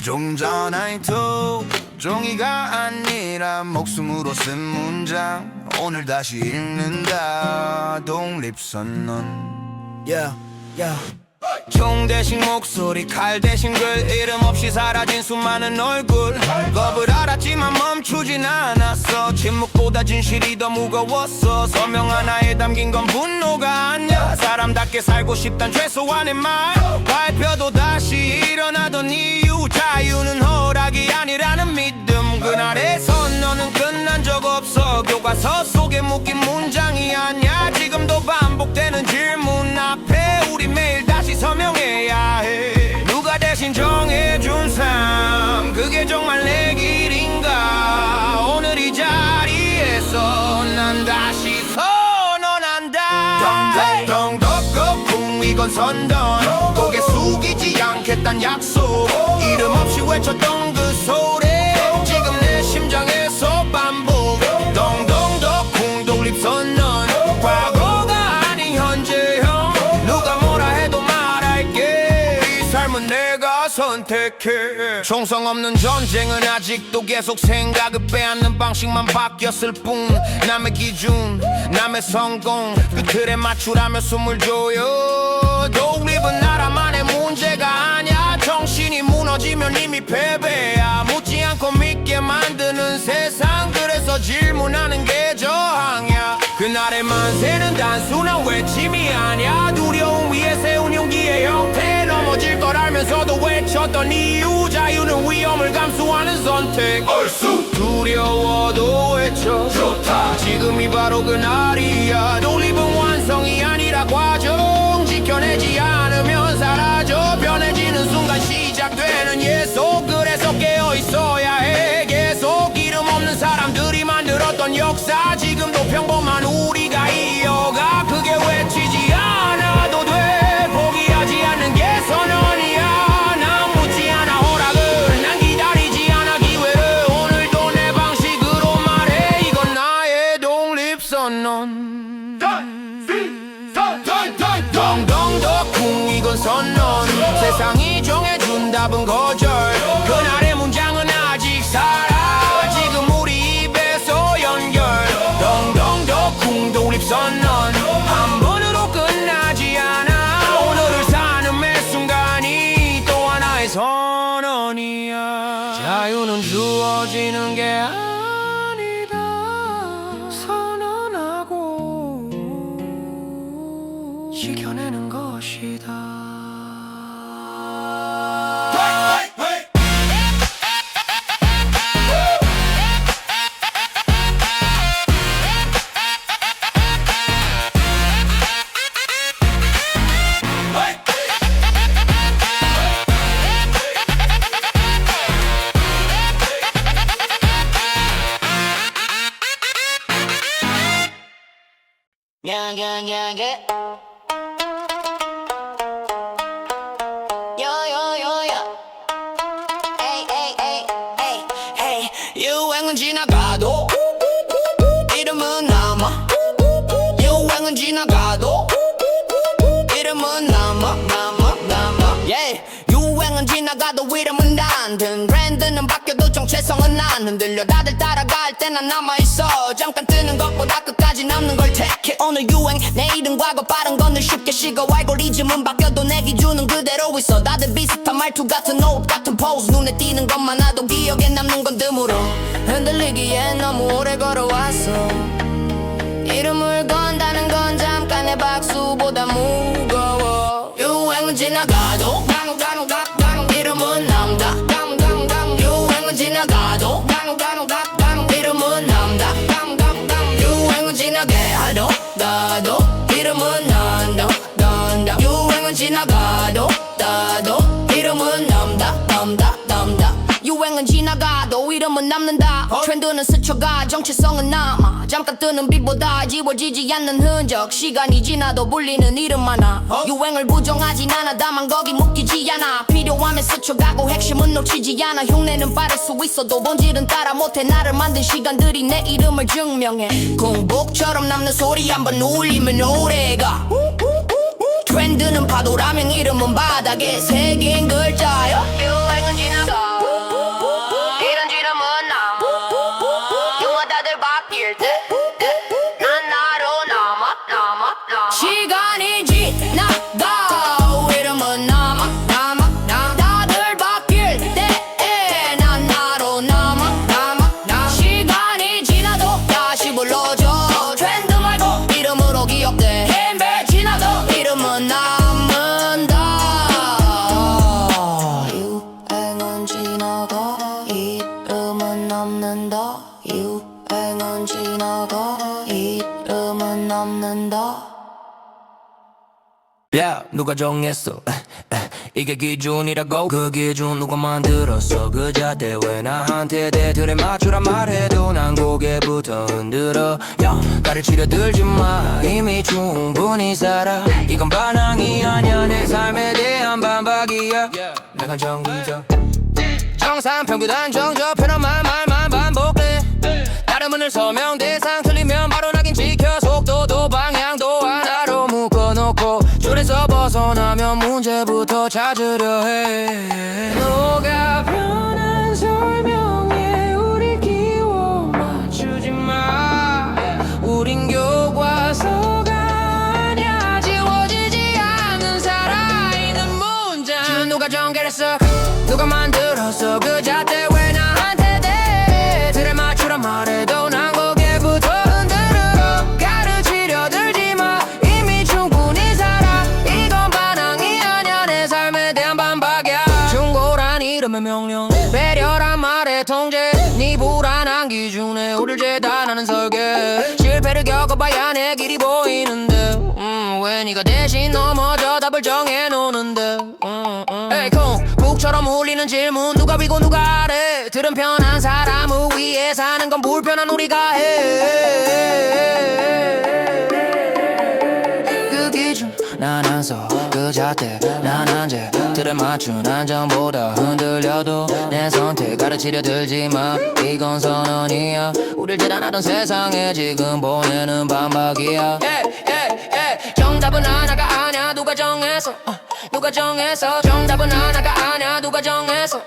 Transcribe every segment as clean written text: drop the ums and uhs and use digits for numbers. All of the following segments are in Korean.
좀 전화해도 종이가 아니라 목숨으로 쓴 문장 오늘 다시 읽는다 독립선언 총 대신 목소리 칼 대신 글 이름 없이 사라진 수많은 얼굴 겁을 알았지만 멈추진 않았어 침묵보다 진실이 더 무거웠어 서명 하나에 담긴 건 분노가 아니야 사람답게 살고 싶단 최소한의 말 발표도 다시 일어나던 이유 자유는 허락이 아니라는 믿음 그날의 선언은 끝난 적 없어 교과서 속에 묶인 문장이 아니야 지금도 반복되는 질문 앞에 우리 매일 다시 서명해야 해 누가 대신 정해준 삶 그게 정말 내 길인가 오늘 이 자리에서 난 다시 선언한다 동덕거쿵 이건 선언 고개 숙이지 않겠단 약속 이름 없이 외쳤던 그 소리 지금 내 심장에서 반복 동동덕쿵 독립선언 과거가 아닌 현재형 누가 뭐라 해도 말할게 이 삶은 내가 선택해 총성 없는 전쟁은 아직도 계속 생각을 빼앗는 방식만 바뀌었을 뿐 남의 기준 남의 성공 그 틀에 맞추라며 숨을 줘요 독립은 나라만의 문제가 아니야 정신이 무너지면 이미 패배야 묻지 않고 믿게 만드는 세상 그래서 질문하는 게 저항이야 그날의 만세는 단순한 외침이 아니야 두려움 위에 세운 용기의 형태 넘어질 걸 알면서도 외쳤던 이유 자유는 위험을 감수하는 선택 얼쑤 두려워도 외쳐 좋다 지금이 바로 그날이야 독립은 완성이 아니라 과정 지켜내지 않으면 사라져 변해지는 순간 시작되는 예속 그래서 깨어있어야 해 계속 이름 없는 사람들이 만들었던 역사 지금도 평범한 우리가 이어가 그게 외치지 않아도 돼 포기하지 않는 게 선언이야 난 묻지 않아 허락을 난 기다리지 않아 기회를 오늘도 내 방식으로 말해 이건 나의 독립선언 동동덕쿵 이건 선언 세상이 정해준 답은 거절 그날의 문장은 아직 살아 지금 우리 입에서 연결 동동덕쿵 독립선언 한 번으로 끝나지 않아 오늘을 사는 매 순간이 또 하나의 선언이야 자유는 주어지는 게 아니다 선언하고 지켜내는 것이다 Yeah. 유행은 지나가도 이름은 남아 유행은 지나가도 이름은 남아 yeah. 유행은 지나가도 이름은 난든 브랜드는 바뀌어도 정체성은 안 흔들려 다들 따라갈 때 난 남아있어 잠깐 뜨는 것보다 끝까지 남는 걸 택해 오늘 유행 내일은 과거 빠른 건 늘 쉽게 식어 알고리즘은 바뀌어도 내 기준은 그대로 있어 다들 비슷한 말투 같은 옷 같은 포즈 눈에 띄는 것 많아도 기억에 남는 건 드물어 흔들리기엔 너무 오래 걸어왔어 이름을 건다는 건 잠깐의 박수보다 무거워 유행은 지나가도 이름은 남다 유행은 지나가도 이름은 남다 유행은 지나게 하도 나도 이름은 난다 유행은 지나가도 나도 이름은 남다 유행은 지나가도 이름은 남는다 트렌드는 스쳐가 정체성은 남아 잠깐 뜨는 빛보다 지워지지 않는 흔적 시간이 지나도 불리는 이름 하나 유행을 부정하진 않아 다만 거기 묶이지 않아 필요하면 스쳐가고 핵심은 놓치지 않아 흉내는 빠를 수 있어도 본질은 따라 못해 나를 만든 시간들이 내 이름을 증명해 공복처럼 남는 소리 한번 울리면 오래가 트렌드는 파도라면 이름은 바닥에 새긴 글자여 유행은 지나가 남는다 유행은 지나가 이름은 남는다 야 누가 정했어 이게 기준이라고 그 기준 누가 만들었어 그 잣대 왜 나한테 대들에 맞추란 말해도 난 고개부터 흔들어 야 가르치려 들지마 이미 충분히 살아 이건 반항이 아니야 내 삶에 대한 반박이야 내가 정의적 정상 평균 안정적 편한 말만 반복돼 다른 문을 서명 대상 틀리면 바로 낙인 지켜 속도도 방향도 하나로 묶어놓고 줄에서 벗어나면 문제부터 찾으려 해 너가 편한 설명에 우리 끼워 맞추지 마 우린 교과서가 아니야 지워지지 않는 살아있는 문장 누가 전개했어 누가 만들었어 그 잣대 왜 나한테 대 들에 맞추란 말해도 난 고개부터 흔들어 가르치려 들지마 이미 충분히 살아 이건 반항이 아니야 내 삶에 대한 반박이야 충고란 이름의 명령 배려란 말의 통제 네 불안한 기준에 우릴 재단하는 설계 실패를 겪어봐야 내 길이 보이는데 왜 네가 대신 넘어져 답을 정해놓는데 에이 콩 북처럼 울리는 질문 누가 위고 누가 아래 들은 편한 사람을 위해 사는 건 불편한 우리가 해 그 기준 난 안서 그 잣대 난 안재 틀에 맞춘 안정보다 흔들려도 내 선택 가르치려 들지마 이건 선언이야 우릴 재단하던 세상에 지금 보내는 반박이야 정답은 하나가 아냐 누가 정했어 누가 정해서 정답은 하나가 아냐 누가 정해서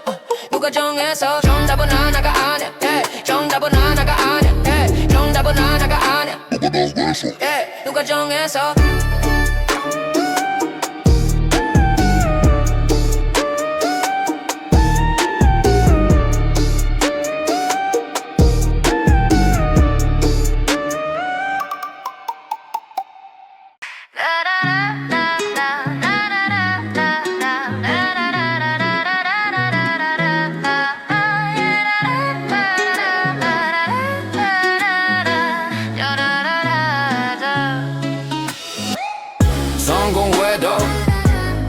누가 정해서 정답은 하나가 아냐 정답은 하나가 아냐 정답은 하나가 아냐 누가 정해서 성공 후에도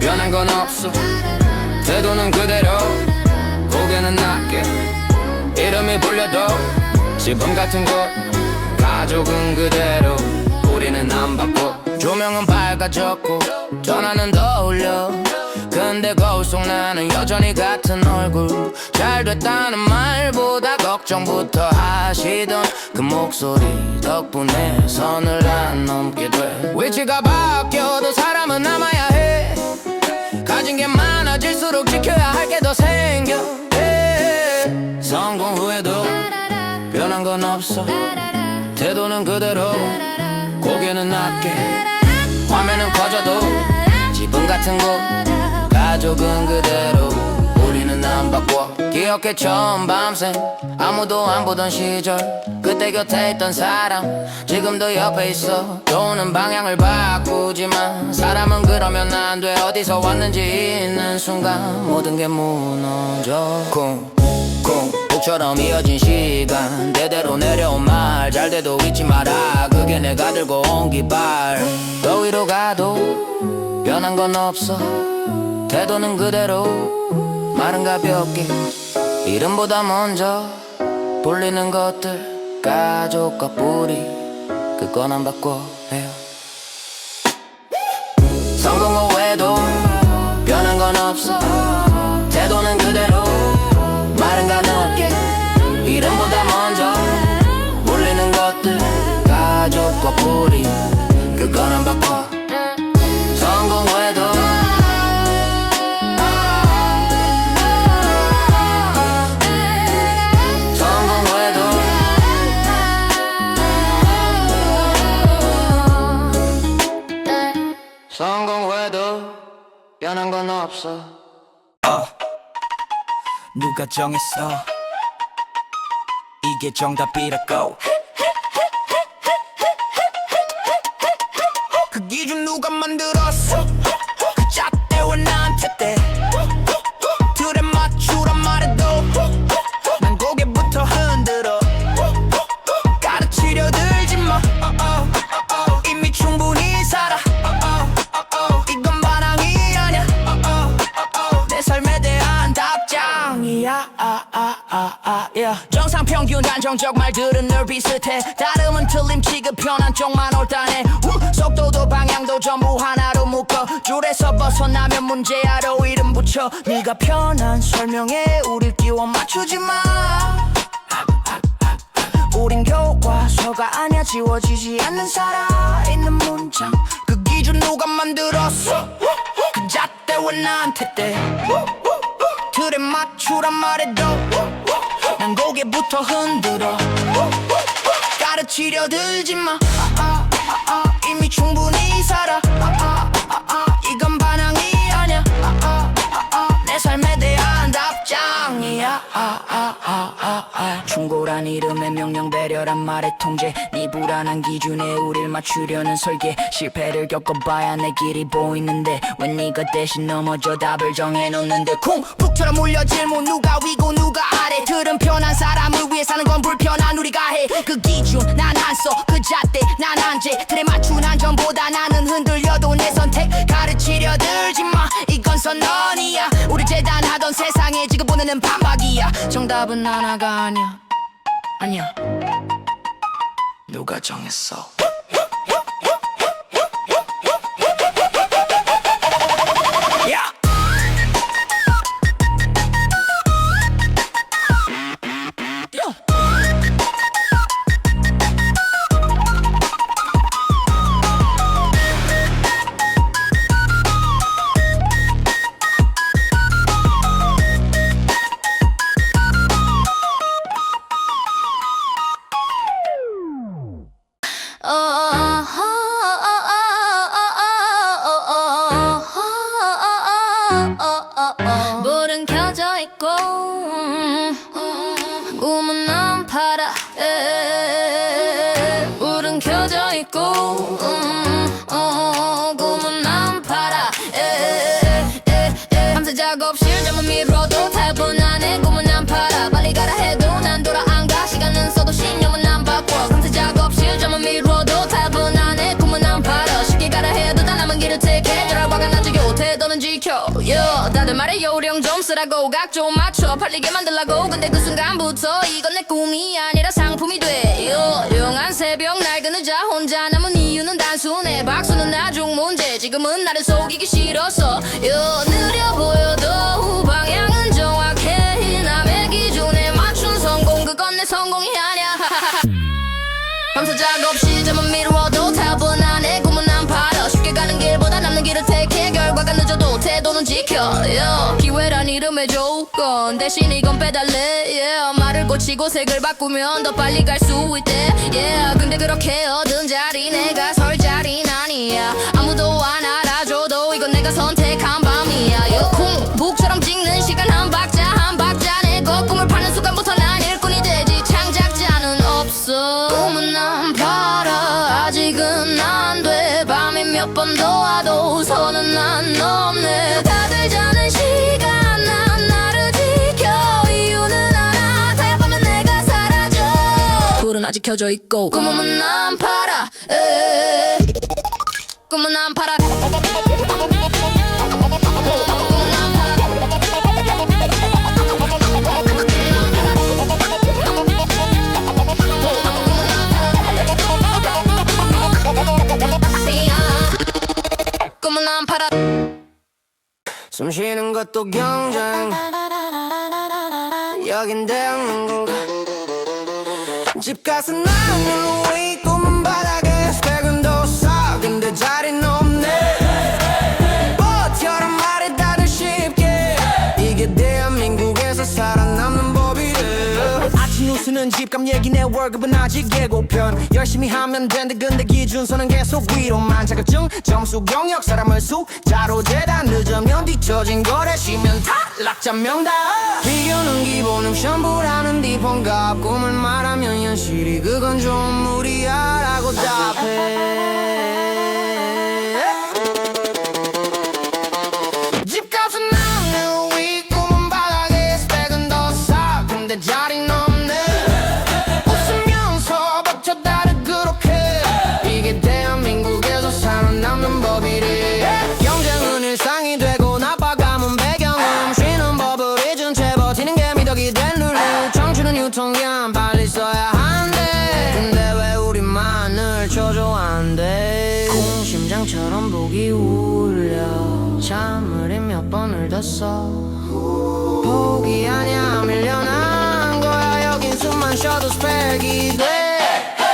변한 건 없어 태도는 그대로 고개는 낮게 이름이 불려도 지금 같은 곳 가족은 그대로 우리는 안 바꿔 조명은 밝아졌고 전화는 더 울려 근데 거울 속 나는 여전히 같은 얼굴 잘 됐다는 말보다 걱정부터 하시던 그 목소리 덕분에 선을 안 넘게 돼 위치가 바뀌어도 사람은 남아야 해 가진 게 많아질수록 지켜야 할 게 더 생겨 성공 후에도 변한 건 없어 태도는 그대로 고개는 낮게 화면은 커져도 집은 같은 곳 가족은 그대로 우리는 안 바꿔 기억해 처음 밤샘 아무도 안 보던 시절 그때 곁에 있던 사람 지금도 옆에 있어 도는 방향을 바꾸지만 사람은 그러면 안 돼 어디서 왔는지 있는 순간 모든 게 무너져 쿵쿵 북처럼 이어진 시간 대대로 내려온 말 잘 돼도 잊지 마라 그게 내가 들고 온 깃발 더 위로 가도 변한 건 없어 태도는 그대로 말은 가볍게 이름보다 먼저 불리는 것들 가족과 뿌리 그건 안 바꿔 해요 성공 후에도 변한 건 없어 태도는 그대로 말은 가볍게 이름보다 먼저 불리는 것들 가족과 뿌리 그건 안 바꿔 성공 후에도 성공 후에도 변한 건 없어 누가 정했어 이게 정답이라고 그 기준 누가 만들었어 그 잣대와 나한테 대 틀에 맞추란 말해도 난 고개부터 흔들어 정상평균 안정적 말들은 늘 비슷해 다름은 틀림 취급 편한 쪽만 옳다네 속도도 방향도 전부 하나로 묶어 줄에서 벗어나면 문제야로 이름 붙여 네가 편한 설명에 우릴 끼워 맞추지 마 우린 교과서가 아니야 지워지지 않는 살아있는 문장 그 기준 누가 만들었어 그 잣대 왜 나한테 대 틀에 맞추란 말해도 난 고개부터 흔들어 가르치려 들지 마 이미 충분히 살아 이건 반항이 아니야 내 삶에 대한 답장이야 충고란 이름의 명령 배려란 말의 통제 네 불안한 기준에 우릴 맞추려는 설계 실패를 겪어봐야 내 길이 보이는데 왜 네가 대신 넘어져 답을 정해놓는데 쿵북처럼 울려 질문 누가 위고 누가 아래 들은 편한 사람을 위해 사는 건 불편한 우리가 해 그 기준 난 안 써 그 잣대 난 안재 틀에 맞춘 안전보다 나는 흔들려도 내 선택 가르치려 들지 마 이건 선언이야 우리 재단하던 세상에 지금 보내는 반박이야 정답은 하나가 아니야 누가 정했어 야! 불은 켜져 있고 꿈은 안 팔아 불은 켜져 있고 꿈은 안 팔아 밤새 작업실 잠을 미뤄도 탈분 안에 꿈은 안 팔아 빨리 가라 해도 난 돌아 안 가 시간은 써도 신념은 안 바꿔 밤새 작업실 잠을 미뤄도 탈분 안에 꿈은 안 팔아 쉽게 가라 해도 다 남은 길을 택해 결과가 나중에 태도는 지켜 다들 말해 요령 좀 쓰라고 각 좀 맞춰 팔리게 만들라고 근데 그 순간부터 이건 내 꿈이 아니라 상품이 돼 조용한 새벽 낡은 의자 혼자 남은 이유는 단순해 박수는 나중 문제 지금은 나를 속이기 싫었어 느려 보여도 방향은 정확해 남의 기준에 맞춘 성공 그건 내 성공이 아니야 밤새 작업실 잠은 미루어도 답은 안해 꿈은 안 팔아 쉽게 가는 길보다 남는 길을 택해 결과가 늦어도 태도는 지켜 기회란 이름의 조건 대신 이건 빼달래 말을 고치고 색을 바꾸면 더 빨리 갈 수 있대 근데 그렇게 얻은 자리 내가 설 자리는 아니야 아무도 안 알아줘도 이건 내가 선택한 밤이야 쿵북처럼 찍는 시간 한 박자 한 박자 내거 꿈을 파는 순간부터 난 일꾼이 되지 창작자는 없어 꿈은 안 팔아 아직은 안 돼 밤이 몇 번 더 와도 선은 안 넘네 다들 자는 시간 난 나를 지켜 이유는 하나 타협하면 내가 사라져 불은 아직 켜져 있고 꿈은 안 팔아 꿈은 안 팔아 꿈은 안 팔아 숨 쉬는 것도 경쟁 여긴 대한민국 집 가서 나는 누워 꿈은 바닥에 스펙은 더 싸 근데 자리는 없네 버텨라 말해 다들 쉽게 이게 대한민국에서 살아남는 법이래 아침 뉴스는 집값 얘기 내 월급은 아직 예고편 열심히 하면 된대 근데 기준선은 계속 위로만 자격증 점수 경력 사람을 숫자로 재다 늦으면 뒤처진 거래 쉬면 탈락자 명단 비교는 기본 옵션부라는 디폰갑 꿈을 말하면 현실이 그건 좀 무리야라고 답해 집값은 나는 위 꿈은 바닥에 스펙은 더 싸 근데 자리는 없네 웃으면서 버텨 다들 그렇게 이게 대한민국에서 살아남는 법이래 경쟁은 일상이 되고 나빠감은 배경음 쉬는 법을 잊은 채 버티는 게 미덕이 버렸어 포기 아냐 밀려난 거야 여긴 숨만 쉬어도 스펙이 돼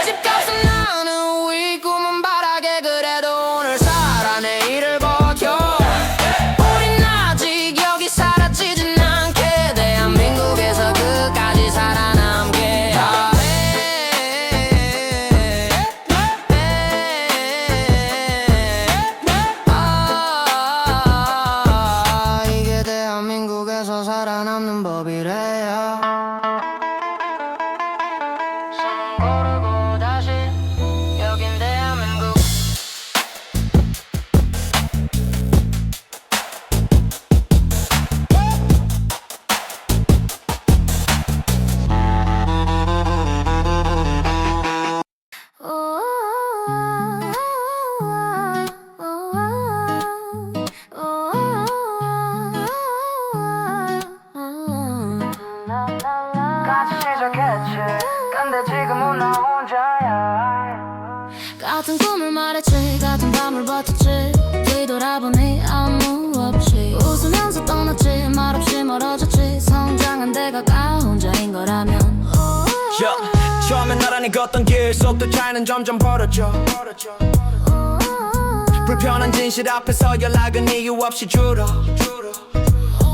집값은 나는 위 꿈은 바라게 그래도 오늘 살아 내일을 버텨 우린 아직 여기 사라지진 않게 대한민국에서 끝까지 살아남게 이게 대한민국에서 살아남는 법이래요 숨 고르고 다시 여긴 대한민국 같이 시작했지 근데 지금은 나 혼자야 같은 꿈을 말했지 같은 밤을 버텼지 뒤돌아보니 아무 없이 웃으면서 떠났지 말없이 멀어졌지 성장한 데가 가 혼자인 거라면 처음엔 나란히 걷던 길 속도 차이는 점점 벌어져 불편한 진실 앞에서 연락은 이유 없이 줄어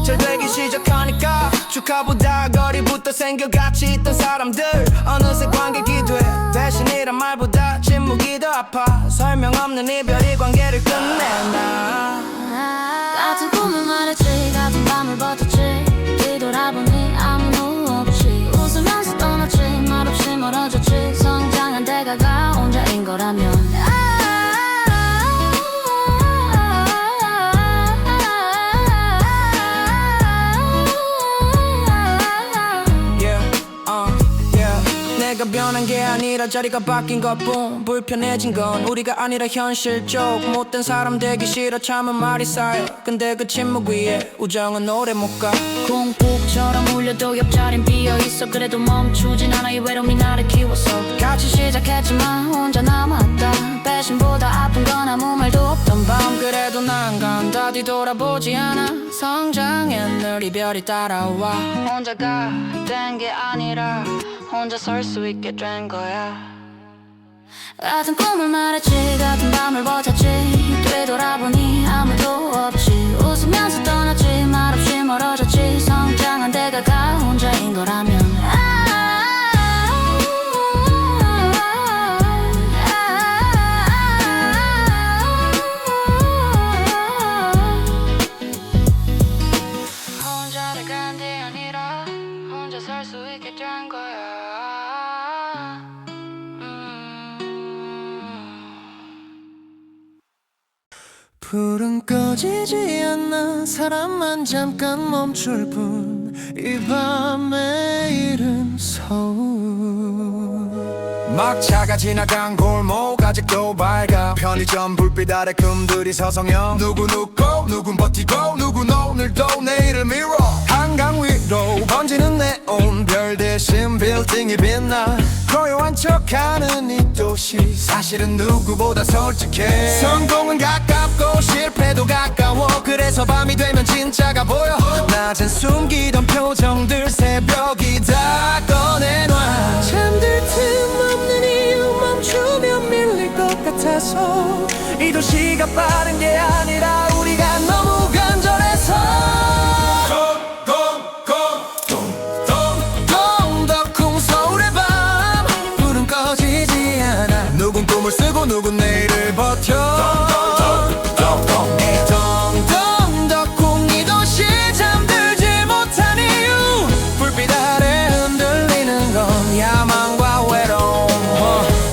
잘 되기 시작하니까 축하보다 거리부터 생겨같이 있던 사람들 어느새 관객이 돼 배신이란 말보다 침묵이 더 아파 설명 없는 이별이 관계를 끝낸다 같은 꿈을 말했지 같은 밤을 버텼지 뒤돌아보니 아무 없이 웃으면서 떠났지 말없이 멀어졌지 성장한 데가 가 혼자인 거라면 내가 변한 게 아니라 자리가 바뀐 것뿐 불편해진 건 우리가 아니라 현실적 못된 사람 되기 싫어 참은 말이 쌓여 근데 그 침묵 위에 우정은 오래 못가 공국처럼 울려도 옆자린 비어있어 그래도 멈추진 않아 이 외로움이 나를 키웠어 같이 시작했지만 혼자 남았다 배신보다 아픈 건 아무 말도 없던 밤 그래도 난 간다 뒤돌아보지 않아 성장에 늘 이별이 따라와 혼자가 된 게 아니라 혼자 설 수 있게 된 거야 같은 꿈을 말했지 같은 밤을 버텼지 되돌아보니 아무도 없이 웃으면서 떠났지 말없이 멀어졌지 성장한 데가 가 혼자인 거라면 혼자를 간 게 아니라 혼자 살 수 있게 된 거야 불은 꺼지지 않아 사람만 잠깐 멈출 뿐 이 밤의 이름 서울 막차가 지나간 골목 아직도 밝아 편의점 불빛 아래 금들이 서성여 누구 눕고 누군 버티고 누군 오늘도 내일을 미뤄 한강 위로 번지는 네온 별 대신 빌딩이 빛나 고요한 척하는 이 도시 사실은 누구보다 솔직해 성공은 가깝고 실패도 가까워 그래서 밤이 되면 진짜가 보여 낮엔 숨기던 표정들 새벽이 다 꺼내놔 잠들 틈 없는 이유 멈추면 밀릴 것 같아서 이 도시가 빠른 게 아니라 우리가 너무 간절해서 동덕쿵 서울의 밤 불은 꺼지지 않아 누군 꿈을 쓰고 누군 내일을 버텨 동덕쿵 이 도시 잠들지 못한 이유 불빛 아래 흔들리는 건 야망과 외로움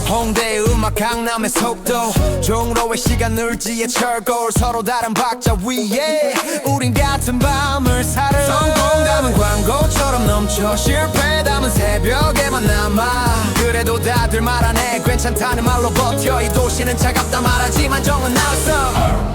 홍대의 음악 강남의 속도 종로의 시간 늘지의 철골 서로 다른 박자 위에 우린 같은 밤을 살아 성공담은 광고처럼 넘쳐 실패담은 새벽에만 남아 그래도 다들 말하네 괜찮다는 말로 버텨 이 도시는 차갑다 말하지만 정은 나왔어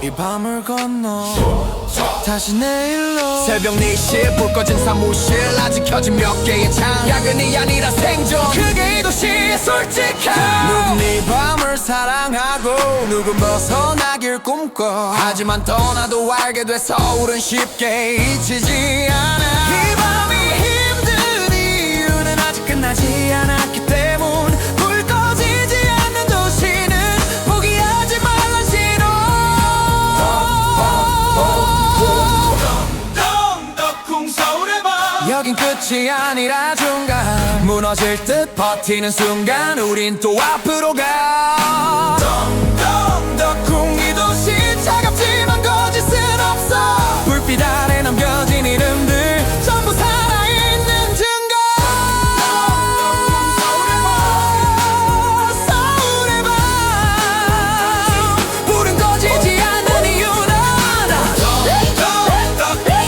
이 밤을 건너 다시 내일로 새벽 4시 불 꺼진 사무실 아직 켜진 몇 개의 창 야근이 아니라 생존 그게 이 도시 동시에 솔직한 누군 네 밤을 사랑하고 누군 벗어나길 꿈꿔 하지만 떠나도 알게 돼 서울은 쉽게 잊히지 않아 이 밤이 힘든 이유는 아직 끝나지 않았기 때문 불 꺼지지 않는 도시는 포기하지 말란 신호 덩덕쿵 서울의 밤 여긴 끝이 아니라 중간 무너질 듯 버티는 순간 우린 또 앞으로 가 덩덕쿵 이 도시 차갑지만 거짓은 없어 불빛 아래 남겨진 이름들 전부 살아있는 증거 서울의 밤 불은 꺼지지 않는 이유는 덩덕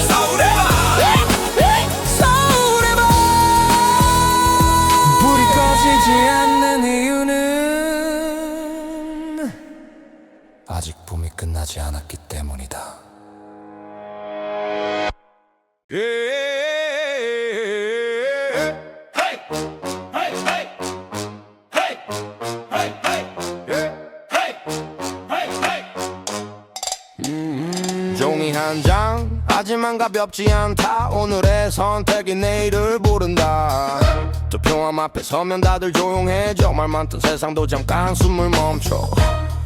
서울의 밤 서울의 밤 불이 꺼지지 않는 이유는 아직 봄이 끝나지 않았기 때문이다. 종이 한 장 하지만 가볍지 않다 오늘의 선택이 내일을 부른다 투표함 앞에 서면 다들 조용해져 말 많던 세상도 잠깐 숨을 멈춰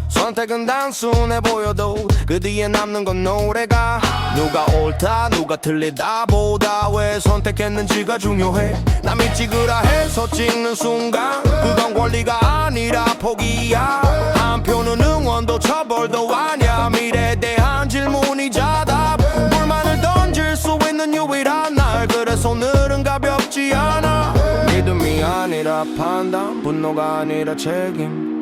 선택은 단순해 보여도 그 뒤에 남는 건 노래가 누가 옳다 누가 틀리다 보다 왜 선택했는지가 중요해 남이 찍으라 해서 찍는 순간 그건 권리가 아니라 포기야 한 표는 응원도 처벌도 아냐 미래에 대한 질문이자 답 불만을 던질 수 있는 유일한 날 그래서 오늘은 가볍지 않아 믿음이 아니라 판단 분노가 아니라 책임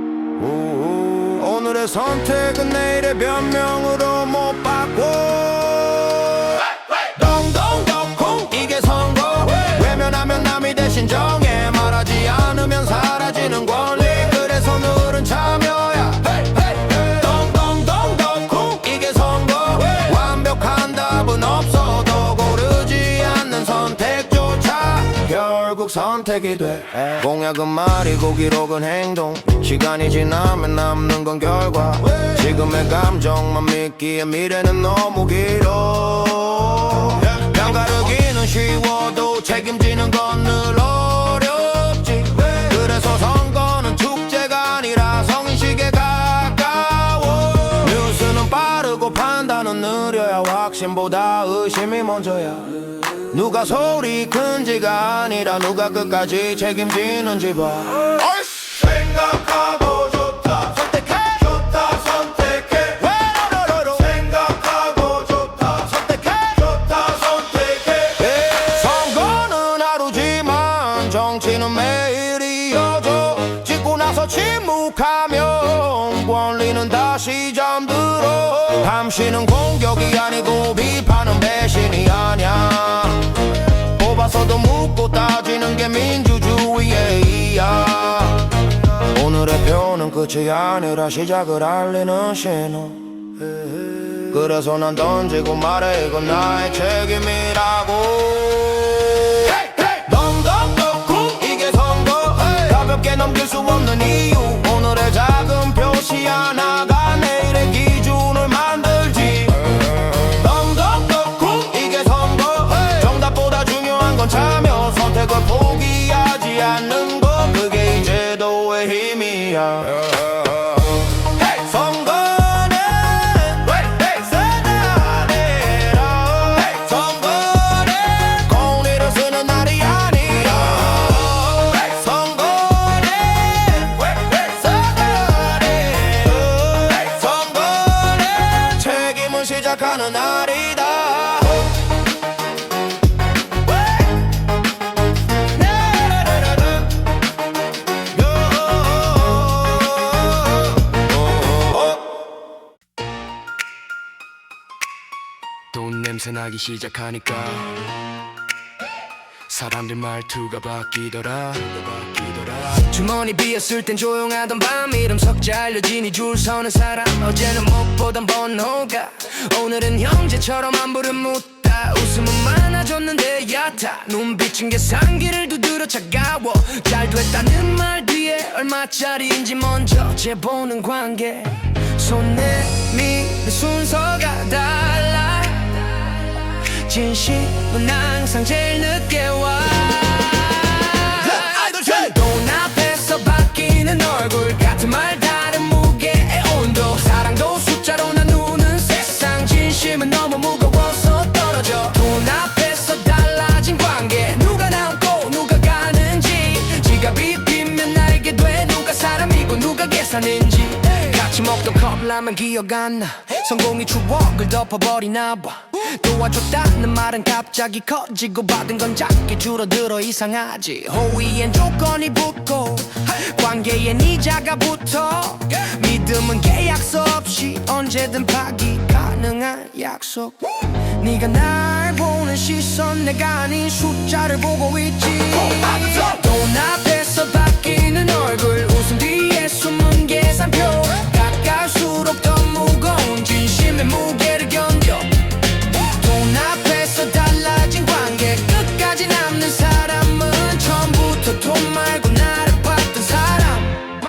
오늘의 선택은 내일의 변명으로 못 바꿔 덩덩덩콩 이게 선거 외면하면 남이 대신 정해 말하지 않으면 사라지는 권리 그래서 오늘은 참여야 덩덩덩덩콩 이게 선거 완벽한 답은 없어도 고르지 않는 선택조차 결국 선택이 돼 공약은 말이고 기록은 행동 시간이 지나면 남는 건 결과 지금의 감정만 믿기에 미래는 너무 길어 편가르기는 쉬워도 책임지는 건 늘 어렵지 그래서 선거는 축제가 아니라 성인식에 가까워 뉴스는 빠르고 판단은 느려야 확신보다 의심이 먼저야 누가 소리 큰지가 아니라 누가 끝까지 책임지는지 봐 생각하고 좋다 선택해 좋다 선택해 생각하고 좋다 선택해 좋다 선택해 선거는 하루지만 정치는 매일 이어져 찍고 나서 침묵하면 권리는 다시 잠들어 감시는 공격이 아니고 비판은 배신이 아냐 뽑아서도 묻고 따지는 게 민주주의의 이야 오늘의 표는 끝이 아니라 시작을 알리는 신호 그래서 난 던지고 말해 이건 나의 책임이라고 덩덩덩쿵 이게 선거 가볍게 넘길 수 없는 이유 오늘의 작은 표시 하나가 내일의 기준을 만들지 덩덩덩쿵 이게 선거 정답보다 중요한 건 참여 선택을 포기하지 않는 것 그게 제도의 힘이야 선거는 사다리라 선거는 공리를 쓰는 날이 아니야 선거는 사다리라 선거는 책임을 시작하는 날이다 돈 냄새 나기 시작하니까 사람들 말투가 바뀌더라 주머니 비었을 땐 조용하던 밤 이름 석자 알려지니 줄 서는 사람 어제는 못 보던 번호가 오늘은 형제처럼 안부를 묻다 웃음은 많아져 없는데 얕아 눈비친 게 상기를 두드려 차가워 잘 됐다는 말 뒤에 얼마짜리인지 먼저 재보는 관계 손 내미는 순서가 달라 진심은 항상 제일 늦게 와 돈 앞에서 바뀌는 얼굴 같은 말 다른 무게의 온도 사랑도 숫자로 나누는 세상 진심은 너무 무거워서 떨어져 돈 앞에서 달라진 관계 누가 남고 누가 가는지 지갑이 비면 알게 돼 누가 사람이고 누가 계산인지 같이 먹던 컵라면 기억 안 나 성공이 추억을 덮어버리나 봐 도와줬다는 말은 갑자기 커지고 받은 건 작게 줄어들어 이상하지 호의엔 조건이 붙고 관계엔 이자가 붙어 믿음은 계약서 없이 언제든 파기 가능한 약속 네가 날 보는 시선 내가 아닌 숫자를 보고 있지 돈 앞에서 바뀌는 얼굴 웃음 뒤에 숨은 계산표 가까울수록 더 무거운 진심의 무게를 견뎌 돈 앞에서 달라진 관계 끝까지 남는 사람은 처음부터 돈 말고 나를 봤던 사람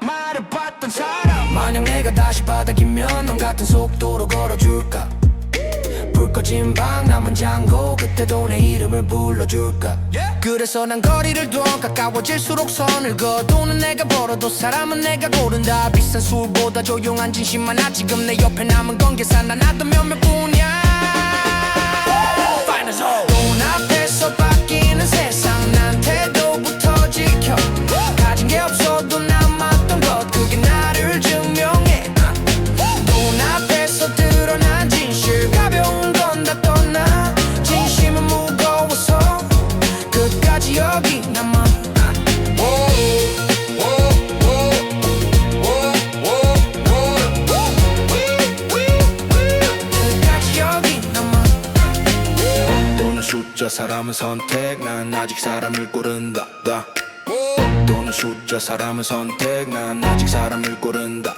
말을 봤던 사람 만약 내가 다시 바닥이면 넌 같은 속도로 걸어줄까 불 꺼진 방 남은 잔고 그때도 내 이름을 불러줄까 그래서 난 거리를 둬 가까워질수록 선을 그어 돈은 내가 벌어도 사람은 내가 고른다 비싼 술보다 조용한 진심만 아 지금 내 옆에 남은 건 계산 안 하던 몇몇뿐이야 돈 앞에서 바뀌는 세상 난 태도부터 지켜 가진 게 없어도 남았던 것 그게 나를 증명해 돈 앞에서 드러난 진실 가벼운 건 다 떠나 진심은 무거워서 끝까지 여기 남아 끝까지 여기 남아 돈은 숫자 사람은 선택 난 아직 사람을 고른다 돈은 숫자 사람은 선택 난 아직 사람을 고른다